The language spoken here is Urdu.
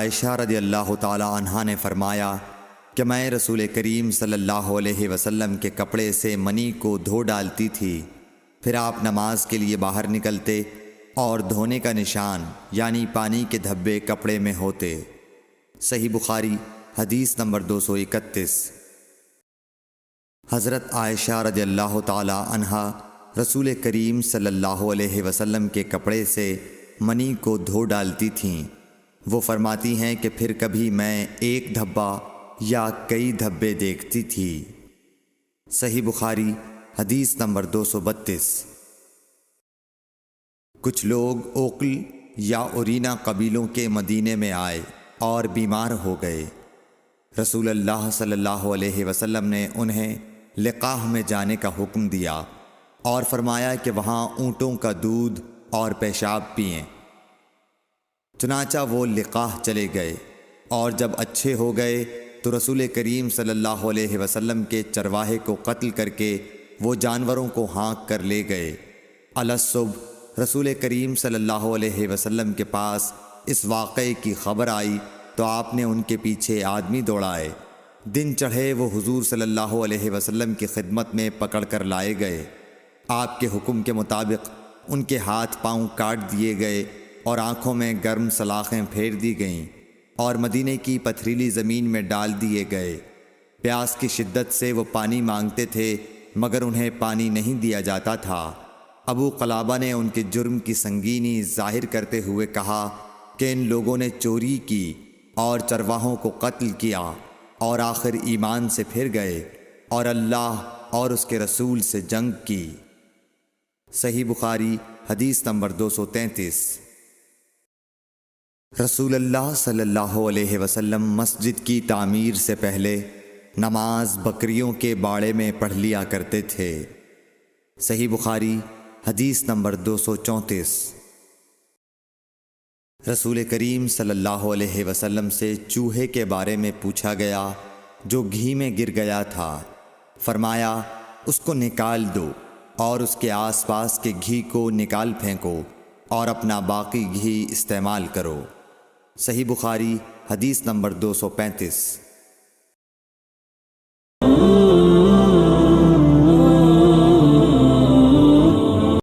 عائشہ رضی اللہ تعالی عنہا نے فرمایا کہ میں رسول کریم صلی اللہ علیہ وسلم کے کپڑے سے منی کو دھو ڈالتی تھی، پھر آپ نماز کے لیے باہر نکلتے اور دھونے کا نشان یعنی پانی کے دھبے کپڑے میں ہوتے۔ صحیح بخاری حدیث نمبر 231۔ حضرت عائشہ رضی اللہ تعالی عنہا رسول کریم صلی اللہ علیہ وسلم کے کپڑے سے منی کو دھو ڈالتی تھیں۔ وہ فرماتی ہیں کہ پھر کبھی میں ایک دھبا یا کئی دھبے دیکھتی تھی۔ صحیح بخاری حدیث نمبر 232۔ کچھ لوگ اوقل یا اورینا قبیلوں کے مدینے میں آئے اور بیمار ہو گئے۔ رسول اللہ صلی اللہ علیہ وسلم نے انہیں لقاح میں جانے کا حکم دیا اور فرمایا کہ وہاں اونٹوں کا دودھ اور پیشاب پئیں۔ چنانچہ وہ لقاح چلے گئے، اور جب اچھے ہو گئے تو رسول کریم صلی اللہ علیہ وسلم کے چرواہے کو قتل کر کے وہ جانوروں کو ہانک کر لے گئے۔ الصبح رسول کریم صلی اللہ علیہ وسلم کے پاس اس واقعے کی خبر آئی تو آپ نے ان کے پیچھے آدمی دوڑائے۔ دن چڑھے وہ حضور صلی اللہ علیہ وسلم کی خدمت میں پکڑ کر لائے گئے۔ آپ کے حکم کے مطابق ان کے ہاتھ پاؤں کاٹ دیے گئے اور آنکھوں میں گرم سلاخیں پھیر دی گئیں اور مدینے کی پتھریلی زمین میں ڈال دیے گئے۔ پیاس کی شدت سے وہ پانی مانگتے تھے مگر انہیں پانی نہیں دیا جاتا تھا۔ ابو قلابہ نے ان کے جرم کی سنگینی ظاہر کرتے ہوئے کہا کہ ان لوگوں نے چوری کی اور چرواہوں کو قتل کیا اور آخر ایمان سے پھر گئے اور اللہ اور اس کے رسول سے جنگ کی۔ صحیح بخاری حدیث نمبر 233۔ رسول اللہ صلی اللہ علیہ وسلم مسجد کی تعمیر سے پہلے نماز بکریوں کے باڑے میں پڑھ لیا کرتے تھے۔ صحیح بخاری حدیث نمبر 234۔ رسول کریم صلی اللہ علیہ وسلم سے چوہے کے بارے میں پوچھا گیا جو گھی میں گر گیا تھا۔ فرمایا اس کو نکال دو اور اس کے آس پاس کے گھی کو نکال پھینکو اور اپنا باقی گھی استعمال کرو۔ صحیح بخاری حدیث نمبر 235۔